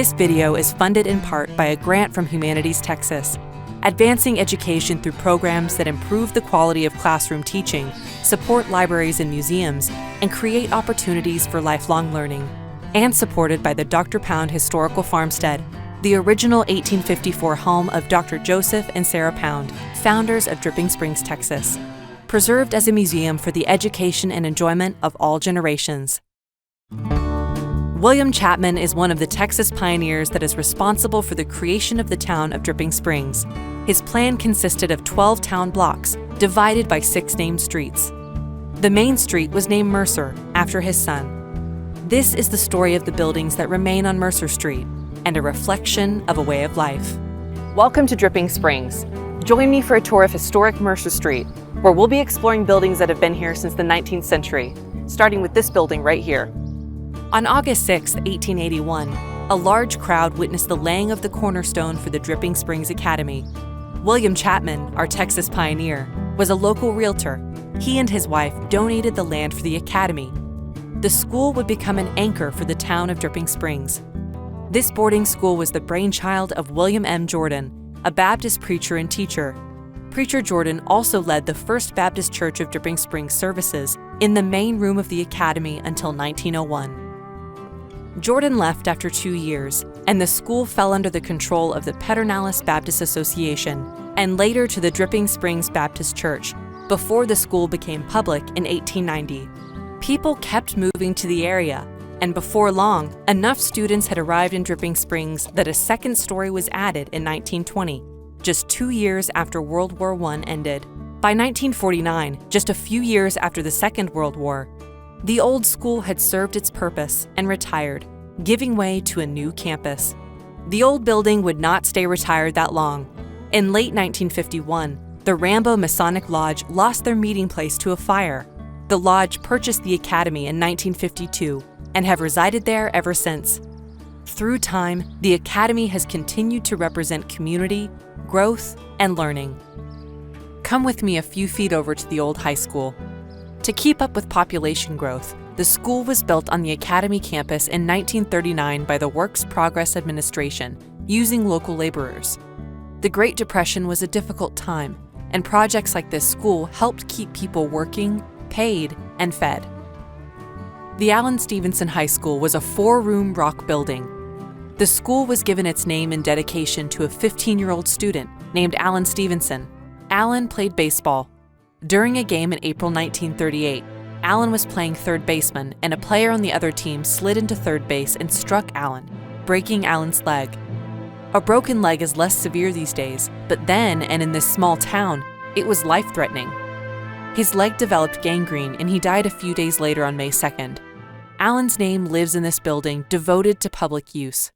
This video is funded in part by a grant from Humanities Texas, advancing education through programs that improve the quality of classroom teaching, support libraries and museums, and create opportunities for lifelong learning, and supported by the Dr. Pound Historical Farmstead, the original 1854 home of Dr. Joseph and Sarah Pound, founders of Dripping Springs, Texas, preserved as a museum for the education and enjoyment of all generations. William Chapman is one of the Texas pioneers that is responsible for the creation of the town of Dripping Springs. His plan consisted of 12 town blocks, divided by 6 named streets. The main street was named Mercer, after his son. This is the story of the buildings that remain on Mercer Street, and a reflection of a way of life. Welcome to Dripping Springs. Join me for a tour of historic Mercer Street, where we'll be exploring buildings that have been here since the 19th century, starting with this building right here. On August 6, 1881, a large crowd witnessed the laying of the cornerstone for the Dripping Springs Academy. William Chapman, our Texas pioneer, was a local realtor. He and his wife donated the land for the academy. The school would become an anchor for the town of Dripping Springs. This boarding school was the brainchild of William M. Jordan, a Baptist preacher and teacher. Preacher Jordan also led the First Baptist Church of Dripping Springs services in the main room of the academy until 1901. Jordan left after 2 years, and the school fell under the control of the Pedernales Baptist Association and later to the Dripping Springs Baptist Church before the school became public in 1890. People kept moving to the area, and before long, enough students had arrived in Dripping Springs that a second story was added in 1920, just 2 years after World War I ended. By 1949, just a few years after the Second World War, the old school had served its purpose and retired, giving way to a new campus. The old building would not stay retired that long. In late 1951, the Rambo Masonic Lodge lost their meeting place to a fire. The lodge purchased the academy in 1952 and have resided there ever since. Through time, the academy has continued to represent community, growth, and learning. Come with me a few feet over to the old high school. To keep up with population growth, the school was built on the academy campus in 1939 by the Works Progress Administration, using local laborers. The Great Depression was a difficult time, and projects like this school helped keep people working, paid, and fed. The Allen Stevenson High School was a 4-room rock building. The school was given its name in dedication to a 15-year-old student named Allen Stevenson. Allen played baseball. During a game in April 1938, Allen was playing third baseman, and a player on the other team slid into third base and struck Allen, breaking Allen's leg. A broken leg is less severe these days, but then, and in this small town, it was life-threatening. His leg developed gangrene, and he died a few days later on May 2nd. Allen's name lives in this building, devoted to public use.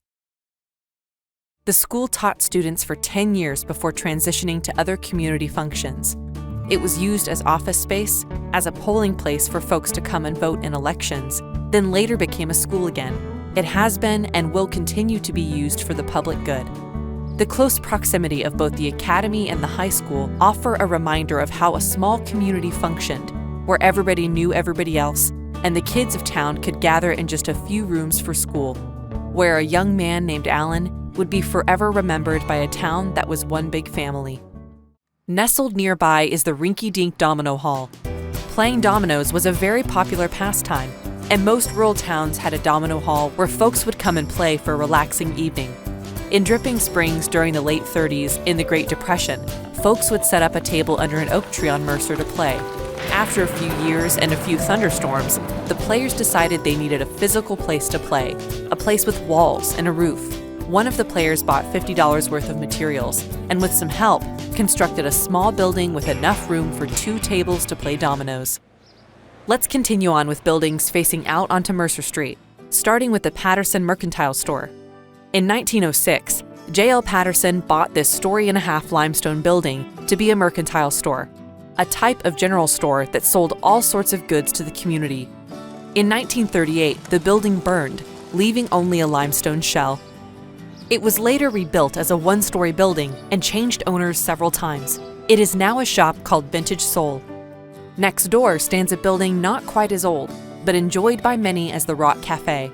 The school taught students for 10 years before transitioning to other community functions. It was used as office space, as a polling place for folks to come and vote in elections, then later became a school again. It has been and will continue to be used for the public good. The close proximity of both the academy and the high school offer a reminder of how a small community functioned, where everybody knew everybody else, and the kids of town could gather in just a few rooms for school, where a young man named Allen would be forever remembered by a town that was one big family. Nestled nearby is the rinky-dink domino hall. Playing dominoes was a very popular pastime, and most rural towns had a domino hall where folks would come and play for a relaxing evening. In Dripping Springs during the late 30s, in the Great Depression, folks would set up a table under an oak tree on Mercer to play. After a few years and a few thunderstorms, the players decided they needed a physical place to play, a place with walls and a roof. One of the players bought $50 worth of materials, and with some help, constructed a small building with enough room for 2 tables to play dominoes. Let's continue on with buildings facing out onto Mercer Street, starting with the Patterson Mercantile Store. In 1906, J.L. Patterson bought this story-and-a-half limestone building to be a mercantile store, a type of general store that sold all sorts of goods to the community. In 1938, the building burned, leaving only a limestone shell. It was later rebuilt as a 1-story building and changed owners several times. It is now a shop called Vintage Soul. Next door stands a building not quite as old, but enjoyed by many as the Rock Cafe.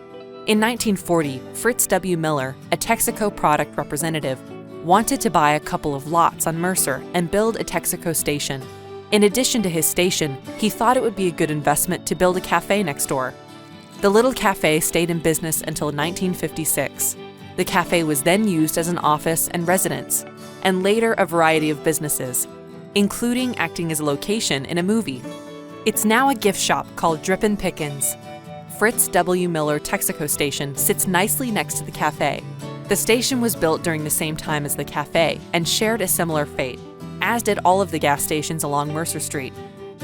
In 1940, Fritz W. Miller, a Texaco product representative, wanted to buy a couple of lots on Mercer and build a Texaco station. In addition to his station, he thought it would be a good investment to build a cafe next door. The little cafe stayed in business until 1956. The cafe was then used as an office and residence, and later a variety of businesses, including acting as a location in a movie. It's now a gift shop called Drippin' Pickens. Fritz W. Miller Texaco station sits nicely next to the cafe. The station was built during the same time as the cafe and shared a similar fate, as did all of the gas stations along Mercer Street.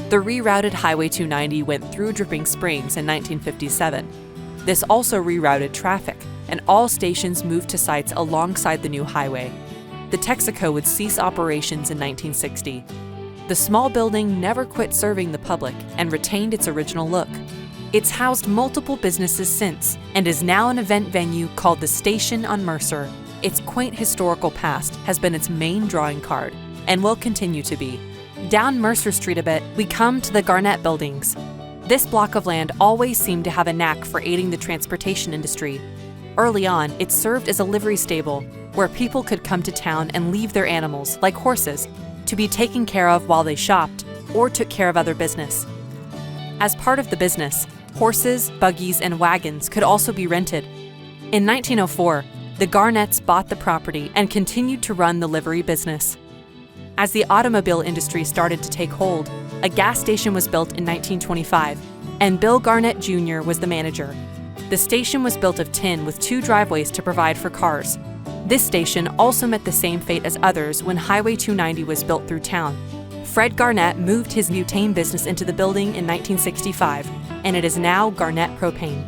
The rerouted Highway 290 went through Dripping Springs in 1957. This also rerouted traffic, and all stations moved to sites alongside the new highway. The Texaco would cease operations in 1960. The small building never quit serving the public and retained its original look. It's housed multiple businesses since and is now an event venue called the Station on Mercer. Its quaint historical past has been its main drawing card and will continue to be. Down Mercer Street a bit, we come to the Garnett Buildings. This block of land always seemed to have a knack for aiding the transportation industry. Early on, it served as a livery stable where people could come to town and leave their animals, like horses, to be taken care of while they shopped or took care of other business. As part of the business, horses, buggies, and wagons could also be rented. In 1904, the Garnetts bought the property and continued to run the livery business. As the automobile industry started to take hold, a gas station was built in 1925, and Bill Garnett Jr. was the manager. The station was built of tin with 2 driveways to provide for cars. This station also met the same fate as others when Highway 290 was built through town. Fred Garnett moved his butane business into the building in 1965, and it is now Garnett Propane.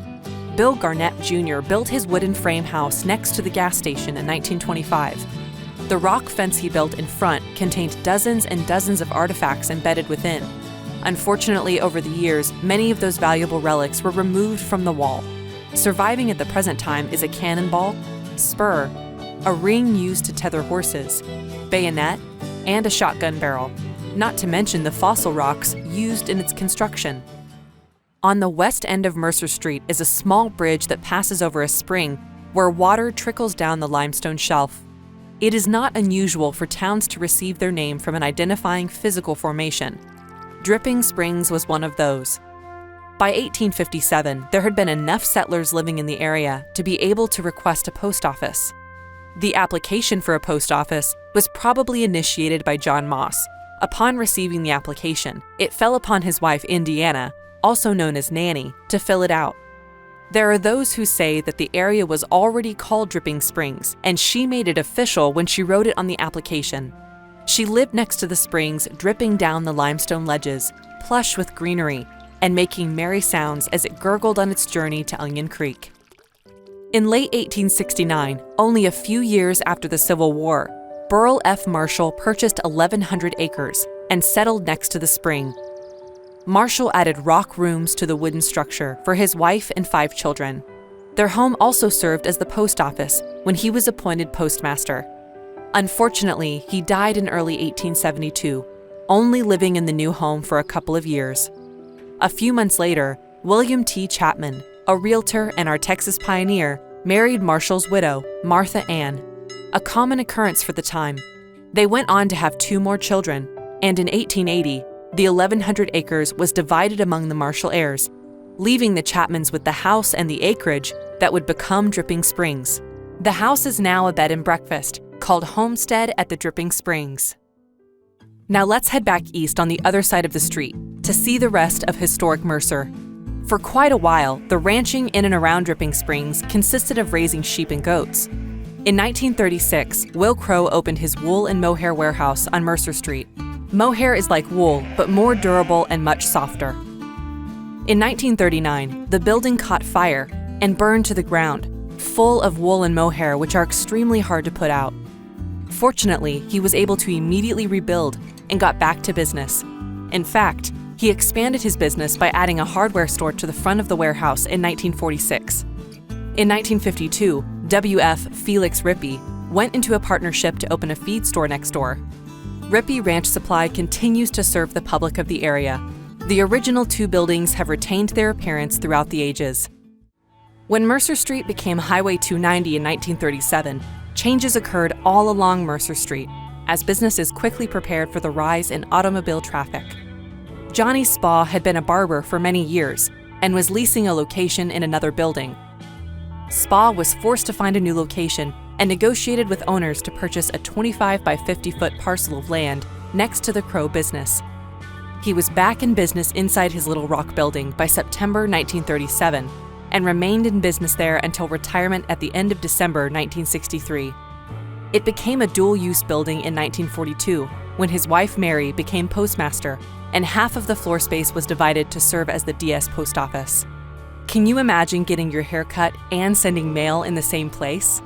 Bill Garnett Jr. built his wooden frame house next to the gas station in 1925. The rock fence he built in front contained dozens and dozens of artifacts embedded within. Unfortunately, over the years, many of those valuable relics were removed from the wall. Surviving at the present time is a cannonball, spur, a ring used to tether horses, bayonet, and a shotgun barrel, not to mention the fossil rocks used in its construction. On the west end of Mercer Street is a small bridge that passes over a spring where water trickles down the limestone shelf. It is not unusual for towns to receive their name from an identifying physical formation. Dripping Springs was one of those. By 1857, there had been enough settlers living in the area to be able to request a post office. The application for a post office was probably initiated by John Moss. Upon receiving the application, it fell upon his wife Indiana, also known as Nanny, to fill it out. There are those who say that the area was already called Dripping Springs, and she made it official when she wrote it on the application. She lived next to the springs, dripping down the limestone ledges, plush with greenery, and making merry sounds as it gurgled on its journey to Onion Creek. In late 1869, only a few years after the Civil War, Burrell F. Marshall purchased 1,100 acres and settled next to the spring. Marshall added rock rooms to the wooden structure for his wife and 5 children. Their home also served as the post office when he was appointed postmaster. Unfortunately, he died in early 1872, only living in the new home for a couple of years. A few months later, William T. Chapman, a realtor and our Texas pioneer, married Marshall's widow, Martha Ann, a common occurrence for the time. They went on to have 2 more children, and in 1880, the 1,100 acres was divided among the Marshall heirs, leaving the Chapmans with the house and the acreage that would become Dripping Springs. The house is now a bed and breakfast called Homestead at the Dripping Springs. Now let's head back east on the other side of the street to see the rest of historic Mercer. For quite a while, the ranching in and around Dripping Springs consisted of raising sheep and goats. In 1936, Will Crow opened his wool and mohair warehouse on Mercer Street. Mohair is like wool, but more durable and much softer. In 1939, the building caught fire and burned to the ground, full of wool and mohair which are extremely hard to put out. Fortunately, he was able to immediately rebuild and got back to business. In fact, he expanded his business by adding a hardware store to the front of the warehouse in 1946. In 1952, W.F. Felix Rippey went into a partnership to open a feed store next door. Rippey Ranch Supply continues to serve the public of the area. The original 2 buildings have retained their appearance throughout the ages. When Mercer Street became Highway 290 in 1937, changes occurred all along Mercer Street as businesses quickly prepared for the rise in automobile traffic. Johnny Spa had been a barber for many years and was leasing a location in another building. Spa was forced to find a new location and negotiated with owners to purchase a 25 by 50-foot parcel of land next to the Crow business. He was back in business inside his Little Rock building by September 1937 and remained in business there until retirement at the end of December 1963. It became a dual-use building in 1942 when his wife Mary became postmaster, and half of the floor space was divided to serve as the DS post office. Can you imagine getting your hair cut and sending mail in the same place?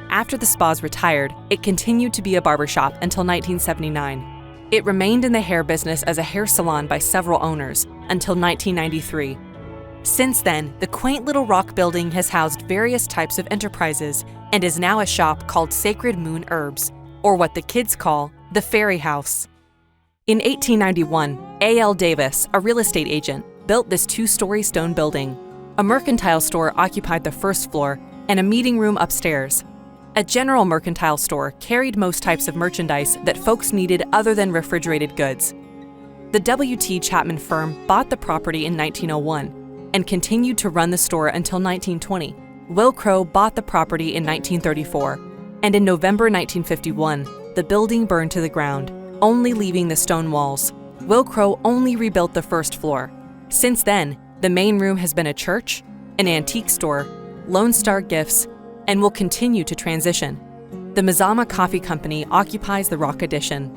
After the Spas retired, it continued to be a barbershop until 1979. It remained in the hair business as a hair salon by several owners until 1993. Since then, the quaint Little Rock building has housed various types of enterprises and is now a shop called Sacred Moon Herbs, or what the kids call the Fairy House. In 1891, A.L. Davis, a real estate agent, built this two-story stone building. A mercantile store occupied the first floor and a meeting room upstairs. A general mercantile store carried most types of merchandise that folks needed other than refrigerated goods. The W.T. Chapman firm bought the property in 1901 and continued to run the store until 1920. Will Crow bought the property in 1934, and in November 1951, the building burned to the ground, only leaving the stone walls. Will Crow only rebuilt the first floor. Since then, the main room has been a church, an antique store, Lone Star Gifts, and will continue to transition. The Mazama Coffee Company occupies the Rock Addition.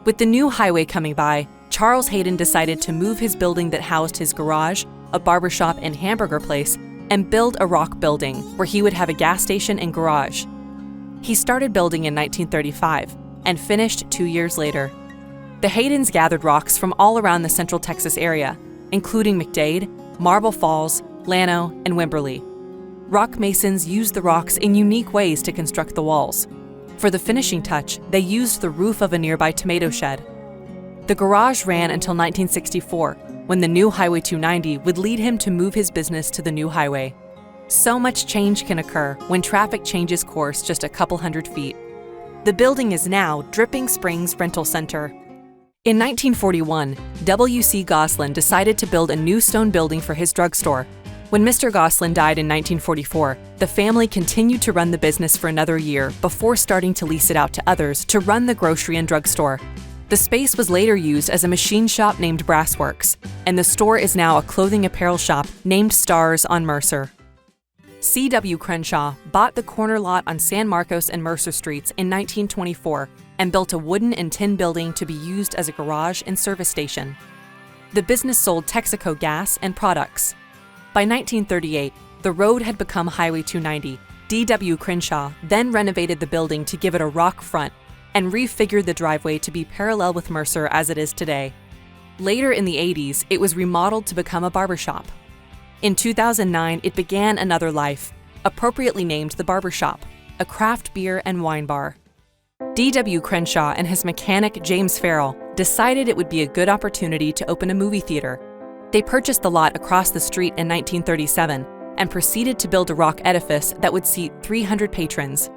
With the new highway coming by, Charles Hayden decided to move his building that housed his garage, a barbershop and hamburger place, and build a rock building where he would have a gas station and garage. He started building in 1935 and finished 2 years later. The Haydens gathered rocks from all around the Central Texas area, including McDade, Marble Falls, Llano, and Wimberley. Rock masons used the rocks in unique ways to construct the walls. For the finishing touch, they used the roof of a nearby tomato shed. The garage ran until 1964, when the new Highway 290 would lead him to move his business to the new highway. So much change can occur when traffic changes course just a couple hundred feet. The building is now Dripping Springs Rental Center. In 1941, W.C. Goslin decided to build a new stone building for his drugstore. When Mr. Goslin died in 1944, the family continued to run the business for another year before starting to lease it out to others to run the grocery and drugstore. The space was later used as a machine shop named Brassworks, and the store is now a clothing apparel shop named Stars on Mercer. C.W. Crenshaw bought the corner lot on San Marcos and Mercer Streets in 1924 and built a wooden and tin building to be used as a garage and service station. The business sold Texaco gas and products. By 1938, the road had become Highway 290. D.W. Crenshaw then renovated the building to give it a rock front and refigured the driveway to be parallel with Mercer as it is today. Later in the 80s, it was remodeled to become a barbershop. In 2009, it began another life, appropriately named the Barbershop, a craft beer and wine bar. D.W. Crenshaw and his mechanic James Farrell decided it would be a good opportunity to open a movie theater. They purchased the lot across the street in 1937 and proceeded to build a rock edifice that would seat 300 patrons.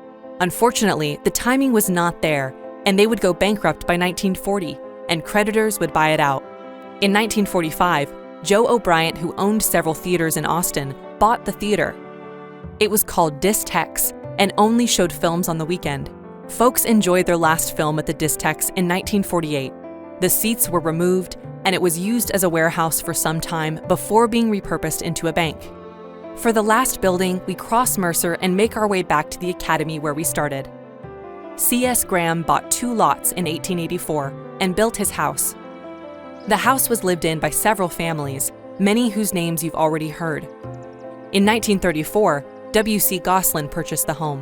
Unfortunately, the timing was not there, and they would go bankrupt by 1940, and creditors would buy it out. In 1945, Joe O'Brien, who owned several theaters in Austin, bought the theater. It was called Dis-Tex and only showed films on the weekend. Folks enjoyed their last film at the Dis-Tex in 1948. The seats were removed, and it was used as a warehouse for some time before being repurposed into a bank. For the last building, we cross Mercer and make our way back to the academy where we started. C.S. Graham bought 2 lots in 1884 and built his house. The house was lived in by several families, many whose names you've already heard. In 1934, W.C. Goslin purchased the home.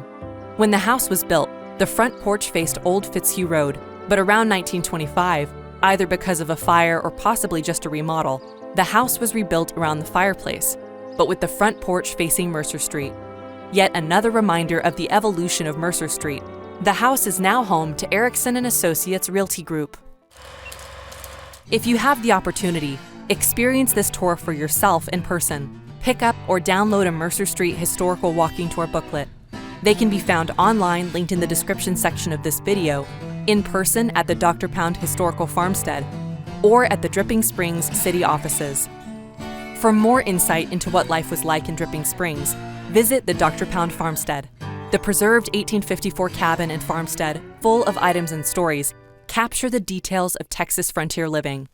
When the house was built, the front porch faced Old Fitzhugh Road, but around 1925, either because of a fire or possibly just a remodel, the house was rebuilt around the fireplace, but with the front porch facing Mercer Street. Yet another reminder of the evolution of Mercer Street. The house is now home to Erickson & Associates Realty Group. If you have the opportunity, experience this tour for yourself in person. Pick up or download a Mercer Street historical walking tour booklet. They can be found online, linked in the description section of this video, in person at the Dr. Pound Historical Farmstead, or at the Dripping Springs city offices. For more insight into what life was like in Dripping Springs, visit the Dr. Pound Farmstead. The preserved 1854 cabin and farmstead, full of items and stories, capture the details of Texas frontier living.